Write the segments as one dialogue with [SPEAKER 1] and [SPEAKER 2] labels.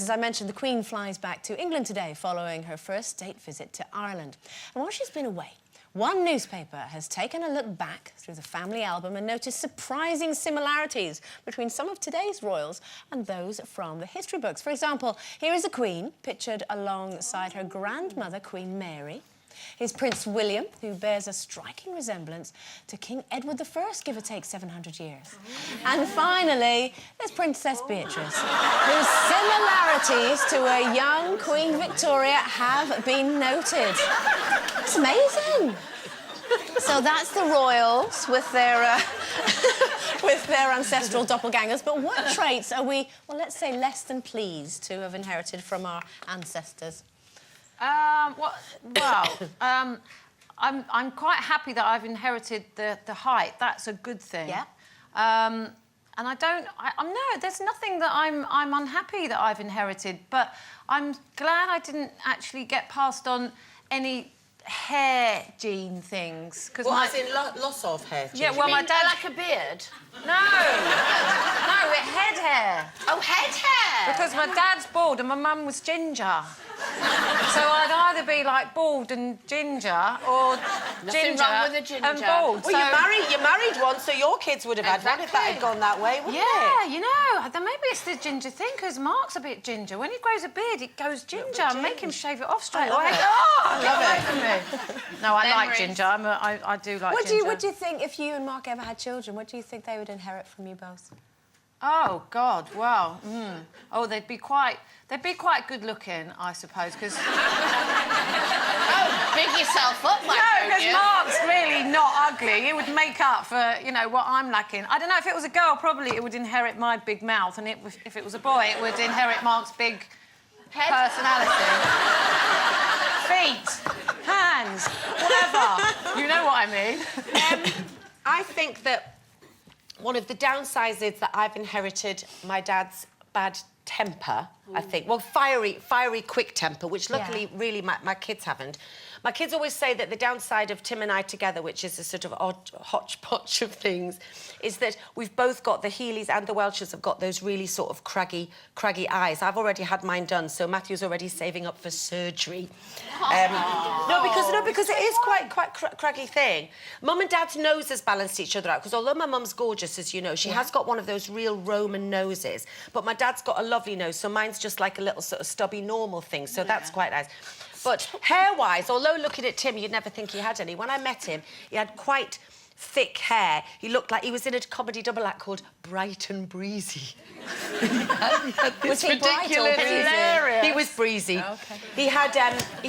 [SPEAKER 1] As I mentioned, the Queen flies back to England today following her first state visit to Ireland. And while she's been away, one newspaper has taken a look back through the family album and noticed surprising similarities between some of today's royals and those from the history books. For example, here is the Queen, pictured alongside her grandmother, Queen Mary. Here's Prince William, who bears a striking resemblance to King Edward I, give or take 700 years. And finally, there's Princess Beatrice, whose similarities to a young Queen Victoria have been noted. It's amazing. So that's the royals with their with their ancestral doppelgangers. But what traits are we, well, let's say, less than pleased to have inherited from our ancestors?
[SPEAKER 2] I'm quite happy that I've inherited the height. That's a good thing.
[SPEAKER 1] Yeah.
[SPEAKER 2] And no, there's nothing that I'm unhappy that I've inherited, but I'm glad I didn't actually get passed on any hair gene things.
[SPEAKER 3] Well, as in loss of hair gene?
[SPEAKER 2] Yeah, well, my dad...
[SPEAKER 4] like a beard?
[SPEAKER 2] No, head hair.
[SPEAKER 4] Oh, head hair!
[SPEAKER 2] Because my dad's bald and my mum was ginger. So I'd either be, like, bald and ginger or ginger
[SPEAKER 4] wrong with a ginger.
[SPEAKER 2] and bald.
[SPEAKER 3] Well, you married one, so your kids would have had one if that had gone that way, wouldn't it?
[SPEAKER 2] Yeah, you know, then maybe it's the ginger thing, because Mark's a bit ginger. When he grows a beard, it goes ginger. Make him shave it off straight away. Oh, get away from me. No, I like ginger. I do like ginger.
[SPEAKER 1] What do you think, if you and Mark ever had children, what do you think they would inherit from you both?
[SPEAKER 2] Oh, God, well, Oh, they'd be quite good-looking, I suppose, because...
[SPEAKER 4] Oh, big yourself up, like,
[SPEAKER 2] no, because Mark's really not ugly. He would make up for, you know, what I'm lacking. I don't know, if it was a girl, probably it would inherit my big mouth, and if it was a boy, it would inherit Mark's big personality. Feet, hands, whatever. You know what I mean.
[SPEAKER 3] I think that one of the downsides that I've inherited my dad's bad temper, I think. Well, fiery, quick temper, which luckily, really, my kids haven't. My kids always say that the downside of Tim and I together, which is a sort of odd hodgepodge of things, is that we've both got, the Healeys and the Welshes have got those really sort of craggy eyes. I've already had mine done, so Matthew's already saving up for surgery. No, because it is quite craggy thing. Mum and Dad's noses balance each other out, because although my mum's gorgeous, as you know, she has got one of those real Roman noses, but my dad's got a lovely nose, so mine's just like a little sort of stubby normal thing, so that's quite nice. But hair-wise, although looking at Tim, you'd never think he had any. When I met him, he had quite thick hair. He looked like he was in a comedy double act called Bright and Breezy. he had this ridiculous...
[SPEAKER 2] hilarious.
[SPEAKER 3] He was breezy. Oh, okay. He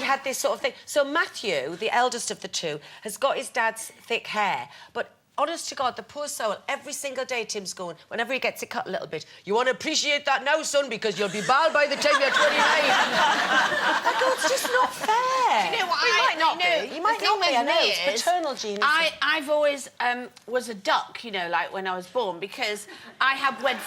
[SPEAKER 3] had this sort of thing. So Matthew, the eldest of the two, has got his dad's thick hair, but honest to God, the poor soul, every single day Tim's going, whenever he gets it cut a little bit, you want to appreciate that now, son, because you'll be bald by the time you're 29. I go, it's just not fair.
[SPEAKER 4] You know what?
[SPEAKER 3] He might not be. He might not be, I know. It's paternal gene.
[SPEAKER 4] I've always was a duck, you know, like when I was born, because I had web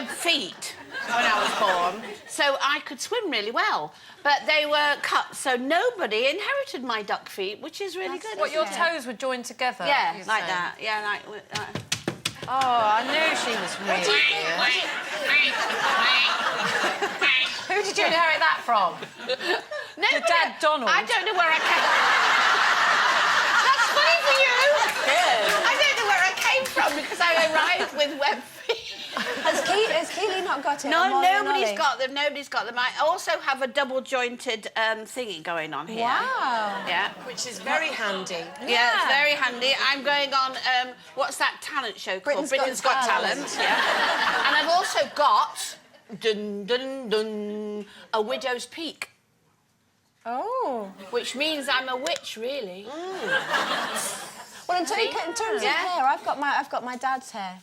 [SPEAKER 4] feet when I was born, so I could swim really well. But they were cut, so nobody inherited my duck feet, which is really good.
[SPEAKER 2] What, your toes were joined together?
[SPEAKER 4] Yeah, like that. Yeah, like...
[SPEAKER 2] Oh, I knew she was really good. Who did you inherit that from? Your dad, Donald?
[SPEAKER 4] I don't know where I came... That's funny for you!
[SPEAKER 3] Good.
[SPEAKER 4] I don't know where I came from, because I arrived with web feet.
[SPEAKER 1] Has Keeley not got it?
[SPEAKER 4] No, nobody's got them. Nobody's got them. I also have a double-jointed thingy going on here.
[SPEAKER 1] Wow.
[SPEAKER 4] Yeah.
[SPEAKER 3] Which is very handy.
[SPEAKER 4] Yeah, it's very handy. I'm going on, what's that talent show called? Britain's Got Talent. Yeah. And I've also got, dun, dun, dun, a widow's peak.
[SPEAKER 1] Oh.
[SPEAKER 4] Which means I'm a witch, really.
[SPEAKER 1] Well, in terms of hair, I've got my dad's hair.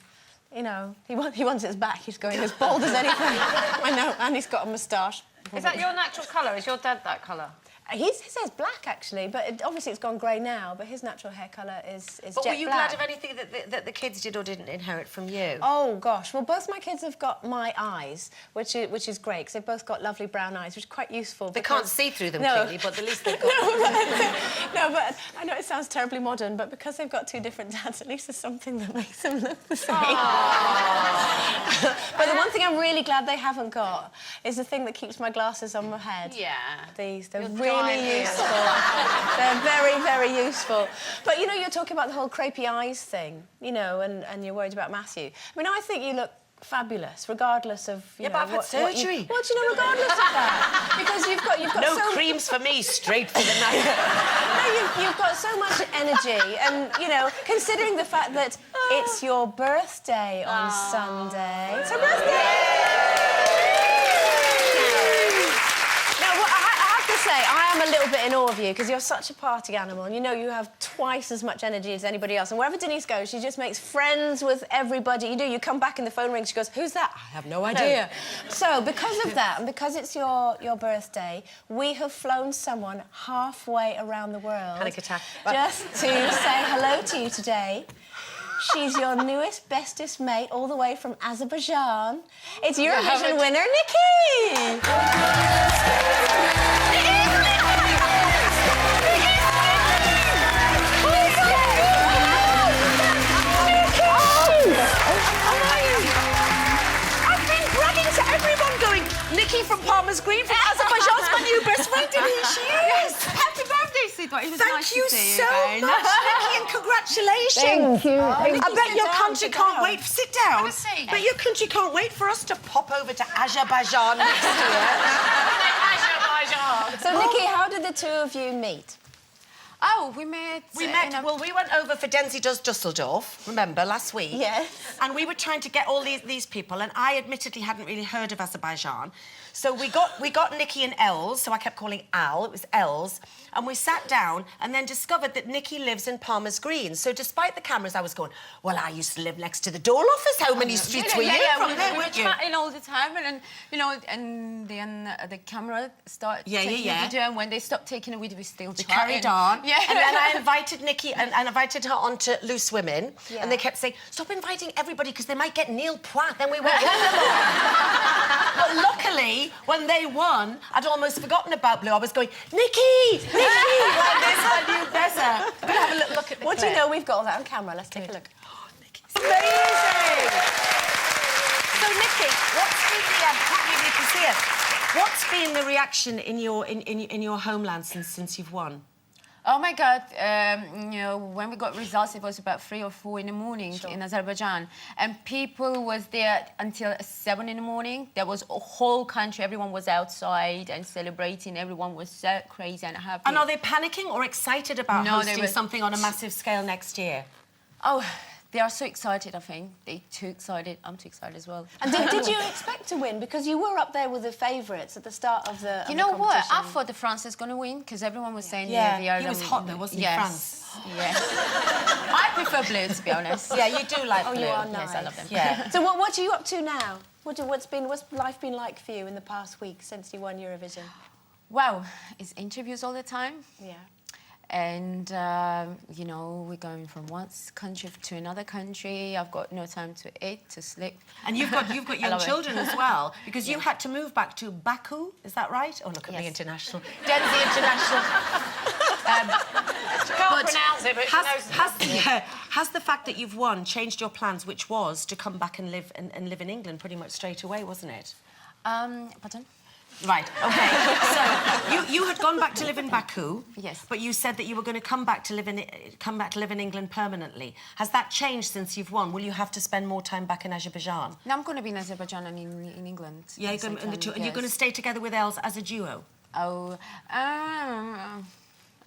[SPEAKER 1] You know, he wants his back. He's going as bald as anything. I know, and he's got a moustache.
[SPEAKER 2] Is that your natural colour? Is your dad that colour?
[SPEAKER 1] His hair's black, actually, but obviously it's gone grey now, but his natural hair colour is
[SPEAKER 3] But
[SPEAKER 1] jet
[SPEAKER 3] were you
[SPEAKER 1] black.
[SPEAKER 3] glad of anything that the kids did or didn't inherit from you?
[SPEAKER 1] Oh, gosh. Well, both my kids have got my eyes, which is great, because they've both got lovely brown eyes, which is quite useful.
[SPEAKER 3] They can't see through them, clearly, but at least they've got...
[SPEAKER 1] No, but I know it sounds terribly modern, but because they've got two different dads, at least there's something that makes them look the same. But the one thing I'm really glad they haven't got is the thing that keeps my glasses on my head.
[SPEAKER 4] Yeah.
[SPEAKER 1] They're really useful. They're very, very useful. But, you know, you're talking about the whole crepey eyes thing, you know, and you're worried about Matthew. I mean, I think you look fabulous, regardless of, you know...
[SPEAKER 3] but I've had surgery.
[SPEAKER 1] Well, do you know, regardless of that? Because you've got
[SPEAKER 3] No
[SPEAKER 1] so...
[SPEAKER 3] creams for me, straight for the night.
[SPEAKER 1] No, you've got so much energy, and, you know, considering the fact that it's your birthday on Sunday... It's her birthday! I am a little bit in awe of you, because you're such a party animal, and you know you have twice as much energy as anybody else, and wherever Denise goes, she just makes friends with everybody. You come back and the phone rings, she goes, "Who's that?" "I have no idea." So, because of that, and because it's your birthday, we have flown someone halfway around the world...
[SPEAKER 3] Panic attack.
[SPEAKER 1] ...just to say hello to you today. She's your newest, bestest mate, all the way from Azerbaijan. It's Eurovision winner, Nikki!
[SPEAKER 3] Nikki from Palmer's Green from Azerbaijan's my new best friend, Denise.
[SPEAKER 2] Yes. Happy birthday, sweetheart. It was nice
[SPEAKER 3] Thank you
[SPEAKER 2] to see
[SPEAKER 3] so
[SPEAKER 2] again.
[SPEAKER 3] much, Nikki, and congratulations.
[SPEAKER 1] Thank you.
[SPEAKER 3] I bet your country can't wait. Sit down.
[SPEAKER 2] Have a seat.
[SPEAKER 3] But your country can't wait for us to pop over to Azerbaijan next year.
[SPEAKER 1] So, Nikki, how did the two of you meet?
[SPEAKER 2] Oh, we met...
[SPEAKER 3] Well, we went over for Denzi Does Dusseldorf, remember, last week?
[SPEAKER 1] Yes.
[SPEAKER 3] And we were trying to get all these people, and I admittedly hadn't really heard of Azerbaijan. So we got Nikki and Els, so I kept calling Al, it was Els, and we sat down and then discovered that Nikki lives in Palmer's Green. So despite the cameras, I was going, well, I used to live next to the door office. How many streets were you from there,
[SPEAKER 2] we were
[SPEAKER 3] weren't you?
[SPEAKER 2] chatting all the time, and you know, and then the camera started taking a video, and when they stopped taking a video, we still chatting.
[SPEAKER 3] Carried on.
[SPEAKER 2] Yeah.
[SPEAKER 3] And then I invited Nikki and invited her onto Loose Women.
[SPEAKER 1] Yeah.
[SPEAKER 3] And they kept saying, stop inviting everybody because they might get Neil Platt, then we won't want them all. But luckily, when they won, I'd almost forgotten about Blue. I was going, Nikki! Like this, I knew better. We're gonna have a little look at the
[SPEAKER 1] What do you know? We've got all that on camera. Let's take a look.
[SPEAKER 3] It's amazing! So, Nikki, what's been the... you can see it. What's been the reaction in your homeland since you've won?
[SPEAKER 2] Oh my God! You know, when we got results, it was about 3 or 4 in the morning in Azerbaijan, and people was there until 7 in the morning. There was a whole country. Everyone was outside and celebrating. Everyone was so crazy and happy.
[SPEAKER 3] And are they panicking or excited about hosting
[SPEAKER 2] were...
[SPEAKER 3] something on a massive scale next year?
[SPEAKER 2] Oh, they are so excited. I think they're too excited. I'm too excited as well.
[SPEAKER 1] And did you expect to win? Because you were up there with the favourites at the start of the
[SPEAKER 2] You know what? I
[SPEAKER 1] competition.
[SPEAKER 2] thought the France is going to win because everyone was saying
[SPEAKER 3] Yeah,
[SPEAKER 2] they are
[SPEAKER 3] he was hot though, wasn't he, France?
[SPEAKER 2] Yes. I prefer blue, to be honest.
[SPEAKER 3] Yeah, you do like blue.
[SPEAKER 1] you are
[SPEAKER 2] Yes,
[SPEAKER 1] nice.
[SPEAKER 2] I love them.
[SPEAKER 3] Yeah.
[SPEAKER 1] So what are you up to now? What's life been like for you in the past week since you won Eurovision?
[SPEAKER 2] Wow, it's interviews all the time.
[SPEAKER 1] Yeah.
[SPEAKER 2] And, you know, we're going from one country to another country. I've got no time to eat, to sleep.
[SPEAKER 3] And you've got young children as well, because you had to move back to Baku, is that right? Oh, look at me, international. Denzi International.
[SPEAKER 4] She can't pronounce it, but she knows.
[SPEAKER 3] Has the fact that you've won changed your plans, which was to come back and live in England pretty much straight away, wasn't it?
[SPEAKER 2] Pardon?
[SPEAKER 3] Right, OK. So, you had gone back to live in Baku.
[SPEAKER 2] Yes.
[SPEAKER 3] But you said that you were going to come back to live in England permanently. Has that changed since you've won? Will you have to spend more time back in Azerbaijan?
[SPEAKER 2] No, I'm going to be in Azerbaijan and in England.
[SPEAKER 3] Yeah, you're going to stay together with Els as a duo?
[SPEAKER 2] Oh, I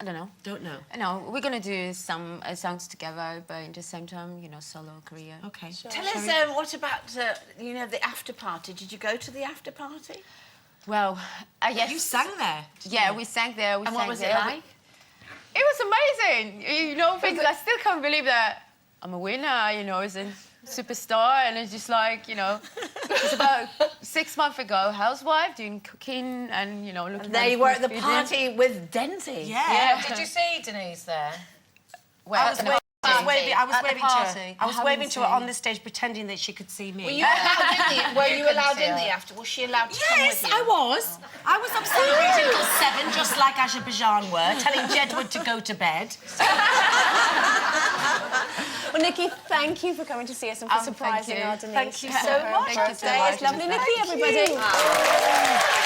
[SPEAKER 2] don't know.
[SPEAKER 3] Don't know.
[SPEAKER 2] No, we're going to do some songs together, but at the same time, you know, solo career.
[SPEAKER 3] OK. Sure.
[SPEAKER 4] Tell us, what about, you know, the after party? Did you go to the after party?
[SPEAKER 2] Well, yes.
[SPEAKER 3] You sang there?
[SPEAKER 2] Yeah, we sang there.
[SPEAKER 4] And what was it like?
[SPEAKER 2] It was amazing. You know, because I still can't believe that I'm a winner, you know.
[SPEAKER 5] superstar, and it's just like, you know, it's about 6 months ago, housewife, doing cooking and, you know, looking
[SPEAKER 3] There you were at the party with Denzi.
[SPEAKER 2] Yeah. Did you see Denise there?
[SPEAKER 3] I was waving
[SPEAKER 2] At the
[SPEAKER 3] to her.
[SPEAKER 2] party.
[SPEAKER 3] I was waving to her on the stage, pretending that she could see me.
[SPEAKER 4] Were you allowed in the? Were you
[SPEAKER 2] couldn't
[SPEAKER 4] allowed
[SPEAKER 2] see
[SPEAKER 4] in
[SPEAKER 2] her.
[SPEAKER 4] the after? Was she allowed to come with
[SPEAKER 3] Yes,
[SPEAKER 4] you?
[SPEAKER 3] I was. I was up celebrating till 7, just like Azerbaijan were, telling Jedward to go to bed.
[SPEAKER 1] Well, Nikki, thank you for coming to see us and for
[SPEAKER 5] Thank
[SPEAKER 1] surprising
[SPEAKER 5] you.
[SPEAKER 1] our Denise.
[SPEAKER 3] Thank you so much.
[SPEAKER 1] Thank you so much. It's lovely, Nikki, everybody.